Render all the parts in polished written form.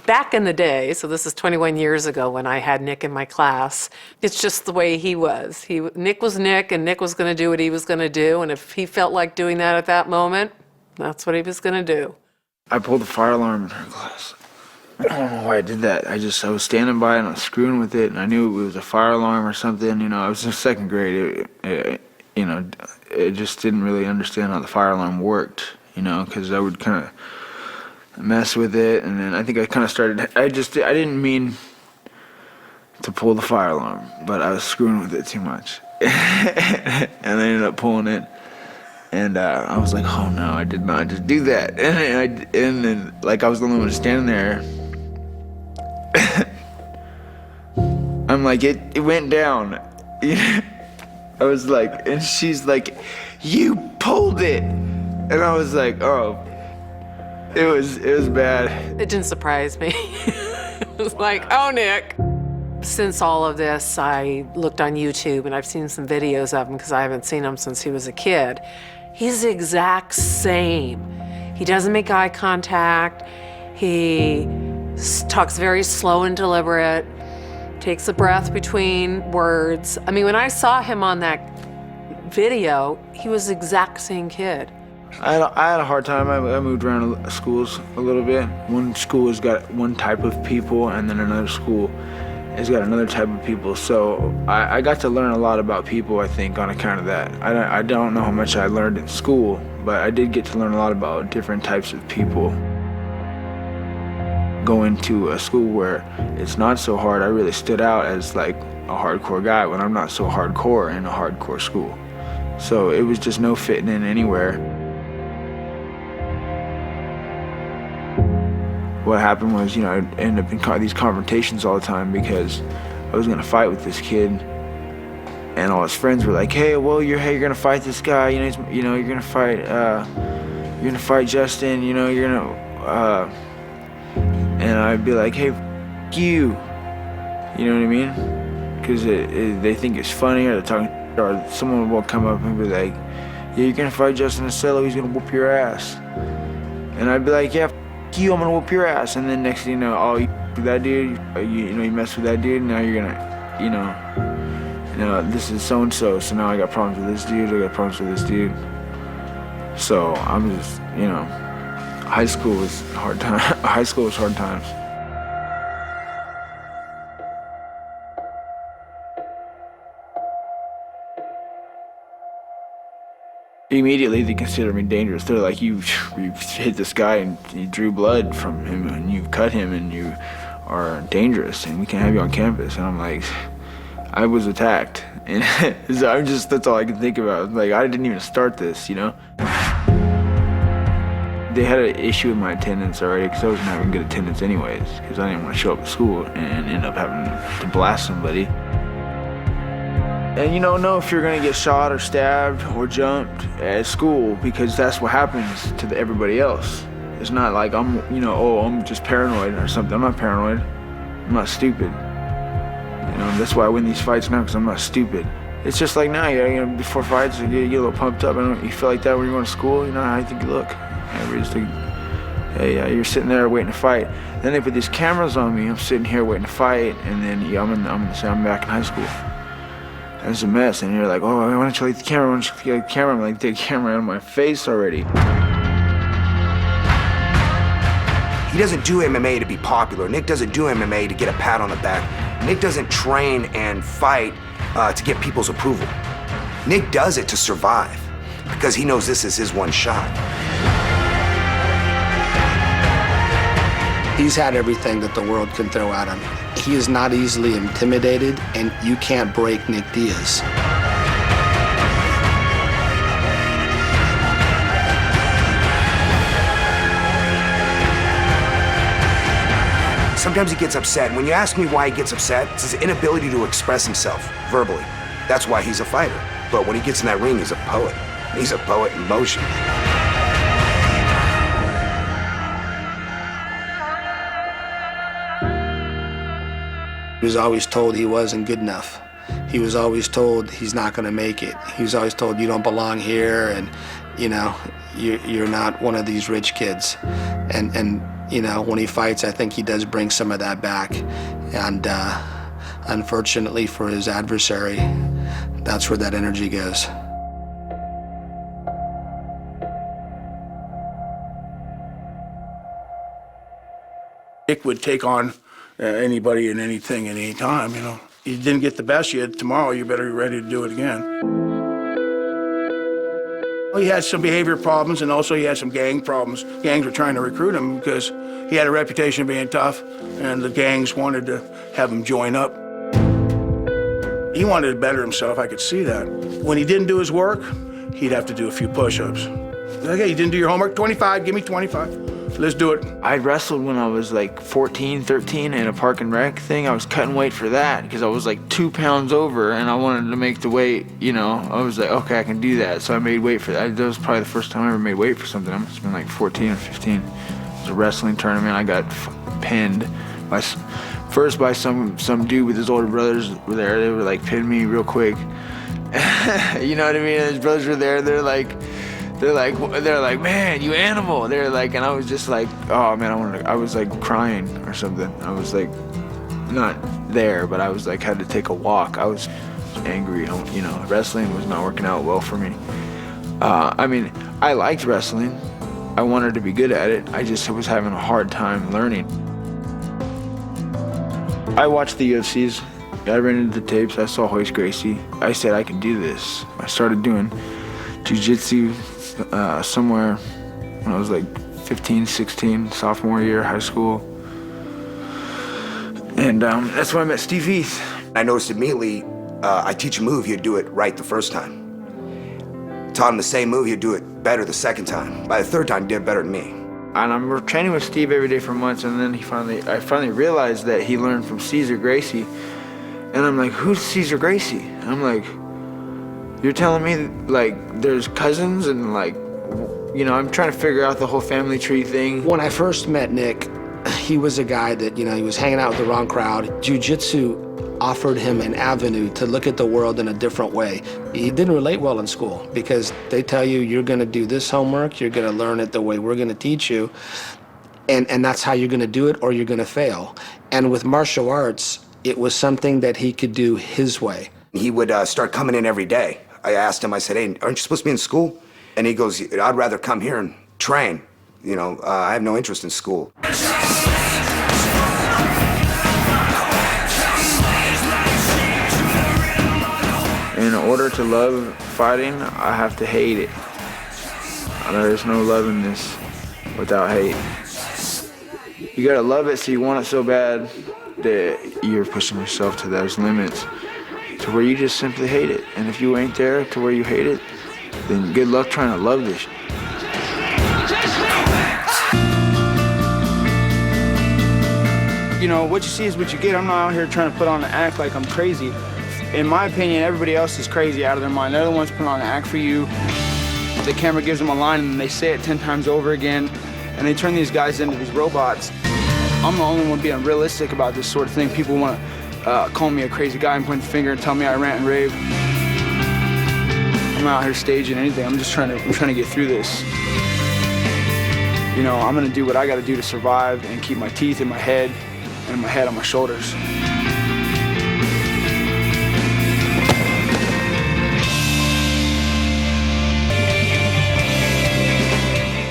Back in the day, so this is 21 years ago when I had Nick in my class, it's just the way he was. Nick was Nick, and Nick was going to do what he was going to do, and if he felt like doing that at that moment, that's what he was going to do. I pulled the fire alarm in her class. I don't know why I did that. I was standing by and I was screwing with it, and I knew it was a fire alarm or something. You know, I was in second grade. It just didn't really understand how the fire alarm worked, you know, because I would kind of mess with it, and then I think I kind of started, I didn't mean to pull the fire alarm, but I was screwing with it too much. And I ended up pulling it, and I was like, oh no, I did not just do that. And then like I was the only one standing there. I'm like, it went down. I was like, and she's like, you pulled it. And I was like, oh. It was bad. It didn't surprise me. It was like, oh, Nick. Since all of this, I looked on YouTube and I've seen some videos of him because I haven't seen him since he was a kid. He's the exact same. He doesn't make eye contact. He talks very slow and deliberate, takes a breath between words. I mean, when I saw him on that video, he was the exact same kid. I had a hard time. I moved around schools a little bit. One school has got one type of people, and then another school has got another type of people. So I got to learn a lot about people, I think, on account of that. I don't know how much I learned in school, but I did get to learn a lot about different types of people. Going to a school where it's not so hard, I really stood out as like a hardcore guy when I'm not so hardcore in a hardcore school. So it was just no fitting in anywhere. What happened was, you know, I ended up in these confrontations all the time because I was gonna fight with this kid, and all his friends were like, "Hey, well, you're gonna fight this guy. You're gonna fight Justin. And I'd be like, "Hey, f you," you know what I mean? Because they think it's funny, or they're talking, or someone will come up and be like, "Yeah, you're gonna fight Justin Acello. He's gonna whoop your ass," and I'd be like, "Yeah." You, I'm gonna whoop your ass, and then next thing you know, oh, you that dude, you mess with that dude, now you're gonna, this is so and so now I got problems with this dude, I got problems with this dude. So I'm just, high school was hard time. High school was hard times. Immediately they consider me dangerous. They're like, you hit this guy and you drew blood from him and you cut him and you are dangerous and we can't have you on campus. And I'm like, I was attacked. And so that's all I can think about. Like, I didn't even start this, They had an issue with my attendance already because I wasn't having good attendance anyways, because I didn't want to show up at school and end up having to blast somebody. And you don't know if you're gonna get shot or stabbed or jumped at school, because that's what happens to everybody else. It's not like I'm just paranoid or something. I'm not paranoid. I'm not stupid. That's why I win these fights now, because I'm not stupid. It's just like now, before fights, you get a little pumped up. You feel like that when you're going to school. How you think you look. Everybody's like, hey, you're sitting there waiting to fight. Then they put these cameras on me. I'm sitting here waiting to fight, and then I'm back in high school. And it's a mess, and you're like, oh, why don't you like the camera? Why don't you like the camera? I'm like, take the camera out of my face already. He doesn't do MMA to be popular. Nick doesn't do MMA to get a pat on the back. Nick doesn't train and fight to get people's approval. Nick does it to survive, because he knows this is his one shot. He's had everything that the world can throw at him. He is not easily intimidated, and you can't break Nick Diaz. Sometimes he gets upset. When you ask me why he gets upset, it's his inability to express himself verbally. That's why he's a fighter. But when he gets in that ring, he's a poet. He's a poet in motion. He was always told he wasn't good enough. He was always told he's not gonna make it. He was always told you don't belong here, and you know, you're not one of these rich kids. And you know, when he fights, I think he does bring some of that back. And unfortunately for his adversary, that's where that energy goes. Nick would take on anybody and anything at any time, you know. You didn't get the best yet. Tomorrow, you better be ready to do it again. He had some behavior problems, and also he had some gang problems. Gangs were trying to recruit him because he had a reputation of being tough, and the gangs wanted to have him join up. He wanted to better himself, I could see that. When he didn't do his work, he'd have to do a few push-ups. Okay, you didn't do your homework, 25, give me 25. Let's do it. I wrestled when I was like 14, 13 in a park and rec thing. I was cutting weight for that because I was like 2 pounds over and I wanted to make the weight, you know. I was like, okay, I can do that. So I made weight for that. That was probably the first time I ever made weight for something. I must have been like 14 or 15. It was a wrestling tournament. I got pinned by first by some dude with his older brothers were there. They were like pinning me real quick. You know what I mean? His brothers were there. They're like, man, you animal. They're like, and I was just like, oh man, I was like crying or something. I was like, not there, but I was like, had to take a walk. I was angry, you know, wrestling was not working out well for me. I mean, I liked wrestling. I wanted to be good at it. I just was having a hard time learning. I watched the UFCs. I ran into the tapes. I saw Royce Gracie. I said, I can do this. I started doing jiu-jitsu somewhere when I was like 15, 16, sophomore year, high school. And that's when I met Steve Heath. I noticed immediately, I teach a move, he'd do it right the first time. Taught him the same move, he'd do it better the second time. By the third time, he did better than me. And I'm training with Steve every day for months, and then I finally realized that he learned from Cesar Gracie. And I'm like, who's Cesar Gracie? And I'm like, you're telling me like there's cousins and like, you know, I'm trying to figure out the whole family tree thing. When I first met Nick, he was a guy that, you know, he was hanging out with the wrong crowd. Jiu-jitsu offered him an avenue to look at the world in a different way. He didn't relate well in school because they tell you you're gonna do this homework, you're gonna learn it the way we're gonna teach you, and that's how you're gonna do it or you're gonna fail. And with martial arts, it was something that he could do his way. He would start coming in every day. I asked him, I said, hey, aren't you supposed to be in school? And he goes, I'd rather come here and train. You know, I have no interest in school. In order to love fighting, I have to hate it. There's no love in this without hate. You gotta love it so you want it so bad that you're pushing yourself to those limits to where you just simply hate it. And if you ain't there to where you hate it, then good luck trying to love this. You know, what you see is what you get. I'm not out here trying to put on an act like I'm crazy. In my opinion, everybody else is crazy out of their mind. They're the ones putting on an act for you. The camera gives them a line and they say it 10 times over again, and they turn these guys into these robots. I'm the only one being realistic about this sort of thing. People want to call me a crazy guy and point the finger and tell me I rant and rave. I'm not out here staging anything. I'm trying to get through this. You know, I'm gonna do what I gotta do to survive and keep my teeth in my head and my head on my shoulders.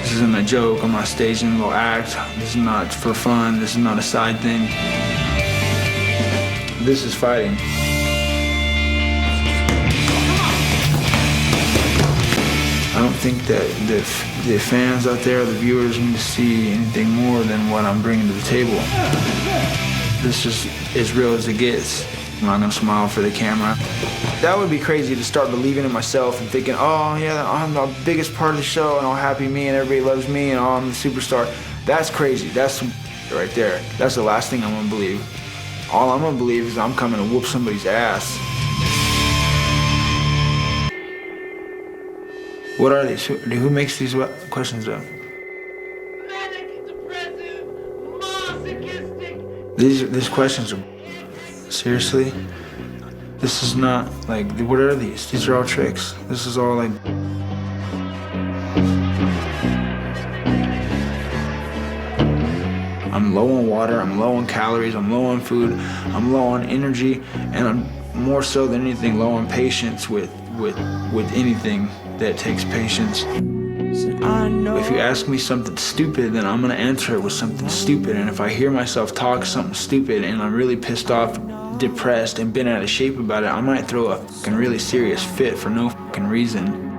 This isn't a joke. I'm not staging a little act. This is not for fun. This is not a side thing. This is fighting. I don't think that the fans out there, the viewers, need to see anything more than what I'm bringing to the table. This is as real as it gets. I'm not gonna smile for the camera. That would be crazy to start believing in myself and thinking, oh yeah, I'm the biggest part of the show and oh, happy me and everybody loves me and oh, I'm the superstar. That's crazy. That's right there. That's the last thing I'm gonna believe. All I'm gonna believe is I'm coming to whoop somebody's ass. What are these? Who makes these questions up? These questions are... Seriously? This is not, like, what are these? These are all tricks. This is all, like... water, I'm low on calories, I'm low on food, I'm low on energy, and I'm more so than anything low on patience with anything that takes patience. If you ask me something stupid, then I'm gonna answer it with something stupid. And if I hear myself talk something stupid and I'm really pissed off, depressed, and bent out of shape about it, I might throw a fucking really serious fit for no fucking reason.